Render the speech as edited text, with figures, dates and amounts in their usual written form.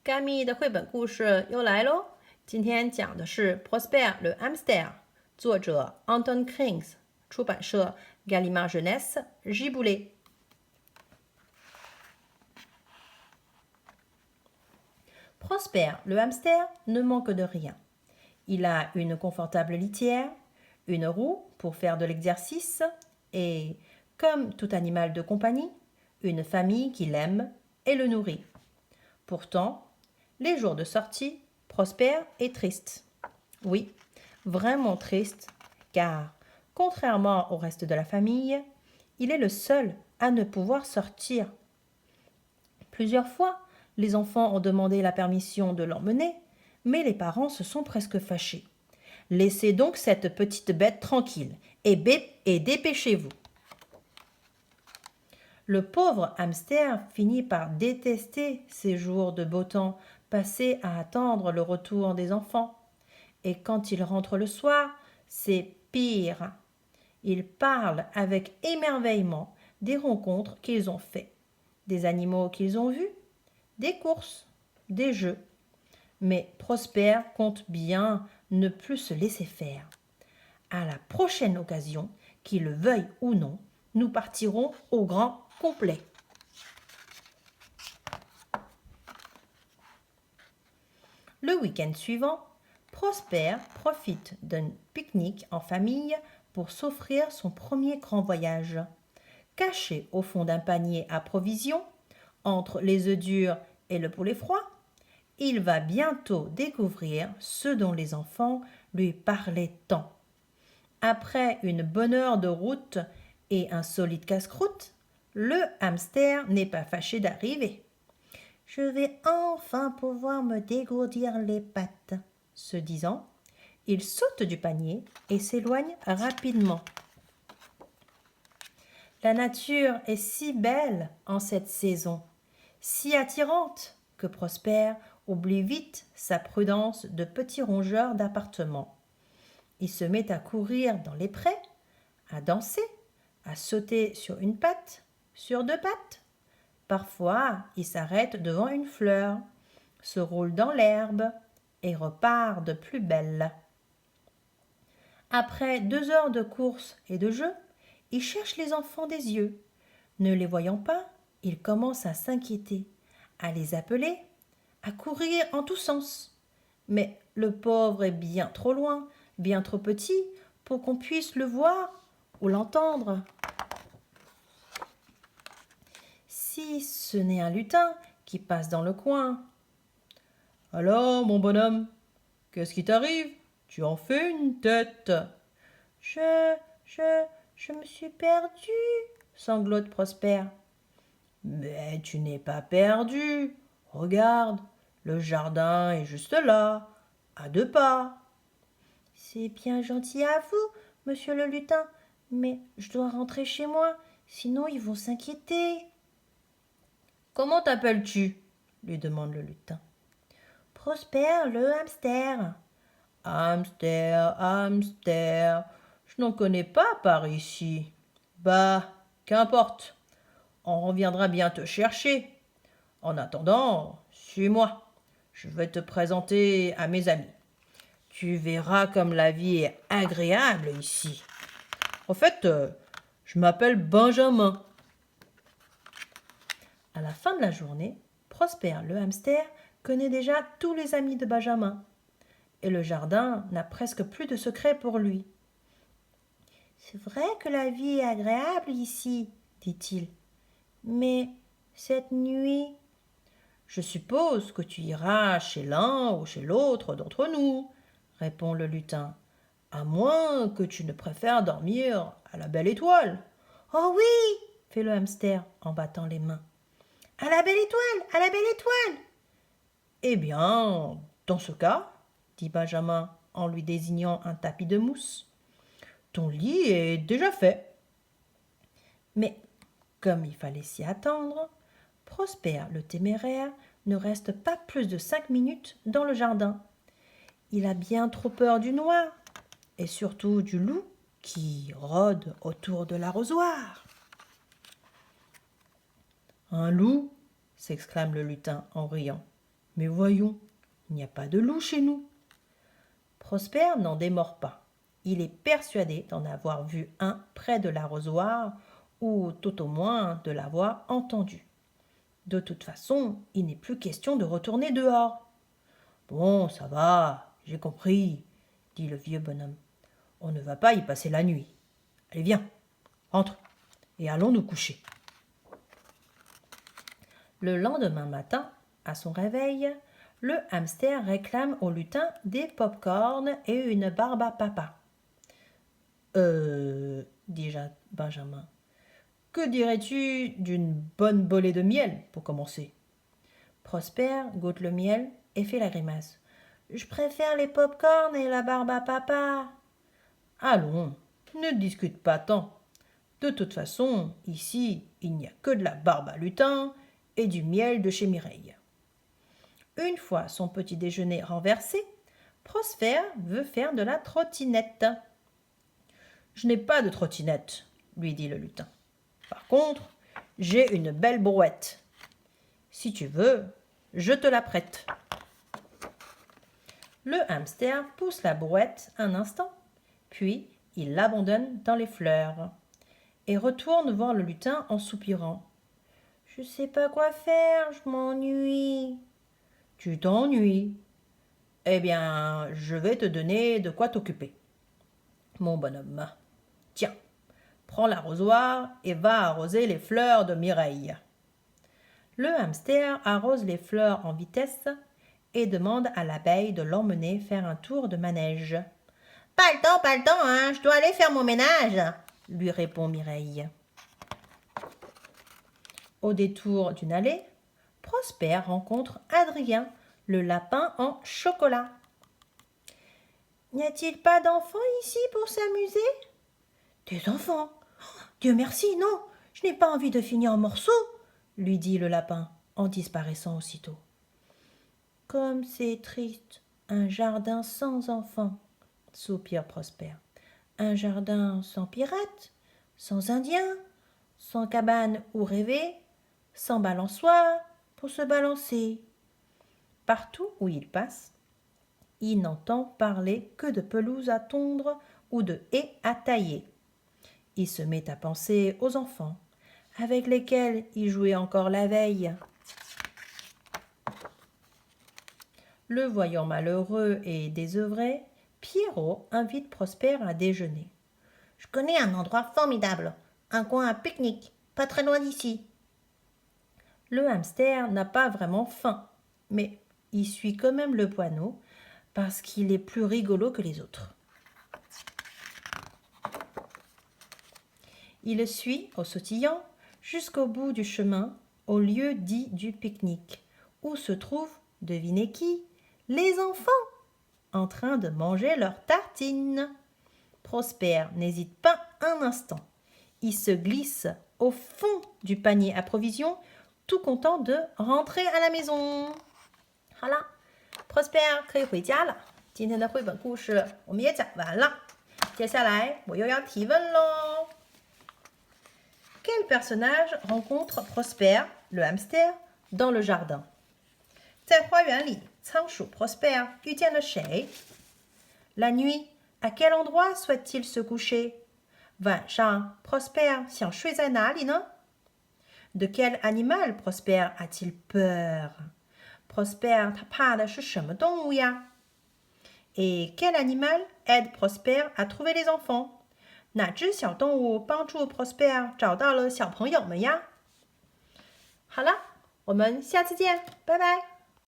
盖米的绘本故事又来喽！今天讲的是《Prosper le hamster》，作者 Anton Krings，出版社 Gallimard Jeunesse Giboulet。Prosper le hamster ne manque de rien. Il a une confortable litière, une roue pour faire de l'exercice et, comme tout animal de compagnie, une famille qui l'aime et le nourrit. Pourtant, les jours de sortie, Prosper est triste. Oui, vraiment triste, car, contrairement au reste de la famille, il est le seul à ne pouvoir sortir. Plusieurs fois, les enfants ont demandé la permission de l'emmener, mais les parents se sont presque fâchés. Laissez donc cette petite bête tranquille et dépêchez-vous. Le pauvre hamster finit par détester ces jours de beau temps passés à attendre le retour des enfants. Et quand il rentre le soir, c'est pire. Il parle avec émerveillement des rencontres qu'ils ont faites, des animaux qu'ils ont vus, des courses, des jeux. Mais Prosper compte bien ne plus se laisser faire. À la prochaine occasion, qu'il le veuille ou non, nous partirons au grand complet. Le week-end suivant, Prosper profite d'un pique-nique en famille pour s'offrir son premier grand voyage. Caché au fond d'un panier à provisions, entre les œufs durs et le poulet froid, il va bientôt découvrir ce dont les enfants lui parlaient tant. Après une bonne heure de route et un solide casse-croûte, le hamster n'est pas fâché d'arriver. Je vais enfin pouvoir me dégourdir les pattes, se disant, il saute du panier et s'éloigne rapidement. La nature est si belle en cette saison, si attirante que Prosper oublie vite sa prudence de petit rongeur d'appartement. Il se met à courir dans les prés, à danser, à sauter sur une patte, sur deux pattes. Parfois, il s'arrête devant une fleur, se roule dans l'herbe et repart de plus belle. Après 2 heures de course et de jeu, il cherche les enfants des yeux. Ne les voyant pas, il commence à s'inquiéter, à les appeler, à courir en tous sens. Mais le pauvre est bien trop loin, bien trop petit pour qu'on puisse le voir ou l'entendre. Si ce n'est un lutin qui passe dans le coin. « Alors, mon bonhomme, qu'est-ce qui t'arrive? Tu en fais une tête. »« Je me suis perdu, sanglote Prosper. »« Mais tu n'es pas perdu. Regarde, le jardin est juste là, à 2 pas. »« C'est bien gentil à vous, monsieur le lutin, mais je dois rentrer chez moi, sinon ils vont s'inquiéter. »« Comment t'appelles-tu » lui demande le lutin. « Prosper le hamster. »« Hamster, hamster, je n'en connais pas par ici. »« Bah, qu'importe, on reviendra bien te chercher. En attendant, suis-moi, je vais te présenter à mes amis. Tu verras comme la vie est agréable ici. En fait, je m'appelle Benjamin. » À la fin de la journée, Prosper le hamster connaît déjà tous les amis de Benjamin. Et le jardin n'a presque plus de secret pour lui. « C'est vrai que la vie est agréable ici, dit-il. Mais cette nuit, je suppose que tu iras chez l'un ou chez l'autre d'entre nous, répond le lutin, à moins que tu ne préfères dormir à la belle étoile. Oh oui, fait le hamster en battant les mains. À la belle étoile, à la belle étoile. Eh bien, dans ce cas, dit Benjamin en lui désignant un tapis de mousse, ton lit est déjà fait. Mais, comme il fallait s'y attendre, Prosper le téméraire ne reste pas plus de 5 minutes dans le jardin. Il a bien trop peur du noir, et surtout du loup qui rôde autour de l'arrosoir. Un loup s'exclame le lutin en riant. Mais voyons, il n'y a pas de loup chez nous. Prosper n'en démord pas. Il est persuadé d'en avoir vu un près de l'arrosoir, ou tout au moins de l'avoir entendu. De toute façon, il n'est plus question de retourner dehors. Bon, ça va, j'ai compris, dit le vieux bonhomme. On ne va pas y passer la nuit. Allez, viens, entre, et allons nous coucher. Le lendemain matin, à son réveil, le hamster réclame au lutin des pop-corns et une barbe à papa. Dit Benjamin, que dirais-tu d'une bonne bolée de miel pour commencer? Prosper goûte le miel et fait la grimace. Je préfère les pop-corns et la barbe à papa. Allons, ne discute pas tant. De toute façon, ici, il n'y a que de la barbe à lutin et du miel de chez Mireille. Une fois son petit déjeuner renversé, Prosper veut faire de la trottinette. Je n'ai pas de trottinette, lui dit le lutin. Par contre, j'ai une belle brouette. Si tu veux, je te la prête. Le hamster pousse la brouette un instant, puis il l'abandonne dans les fleurs et retourne voir le lutin en soupirant. « Je ne sais pas quoi faire, je m'ennuie. »« Tu t'ennuies? Eh bien, je vais te donner de quoi t'occuper. Mon bonhomme, tiens, prends l'arrosoir et va arroser les fleurs de Mireille. » Le hamster arrose les fleurs en vitesse et demande à l'abeille de l'emmener faire un tour de manège. « Pas le temps, hein, je dois aller faire mon ménage, » lui répond Mireille. Au détour d'une allée, Prosper rencontre Adrien, le lapin en chocolat. « N'y a-t-il pas d'enfants ici pour s'amuser ?»« Des enfants? Dieu merci, non, je n'ai pas envie de finir en morceaux, » lui dit le lapin en disparaissant aussitôt. « Comme c'est triste, un jardin sans enfants, » soupire Prosper. « Un jardin sans pirates, sans indiens, sans cabane où rêver, sans balançoire pour se balancer. » Partout où il passe, il n'entend parler que de pelouse à tondre ou de haies à tailler. Il se met à penser aux enfants, avec lesquels il jouait encore la veille. Le voyant malheureux et désœuvré, Pierrot invite Prosper à déjeuner. « Je connais un endroit formidable, un coin à pique-nique, pas très loin d'ici. » Le hamster n'a pas vraiment faim, mais il suit quand même le poineau parce qu'il est plus rigolo que les autres. Il le suit au sautillant jusqu'au bout du chemin, au lieu dit du pique-nique, où se trouvent, devinez qui, les enfants, en train de manger leurs tartines. Prosper n'hésite pas un instant. Il se glisse au fond du panier à provisions, tout content de rentrer à la maison. 好了 ，Prosper 可以回家了。今天的绘本故事我们也讲完了，接下来我又要提问喽。Quel personnage rencontre Prosper, le hamster, dans le jardin? 在花园里，仓鼠 Prosper 遇见了谁？ La nuit, à quel endroit souhaite-t-il se coucher? 晚上 Prosper 想睡在哪里呢？ De quel animal Prosper a-t-il peur? Prosper 他怕的是什么动物呀？ Et quel animal aide Prosper à trouver les enfants? 哪只小动物帮助 Prosper 找到了小朋友们呀？好了，我们下次见，拜拜。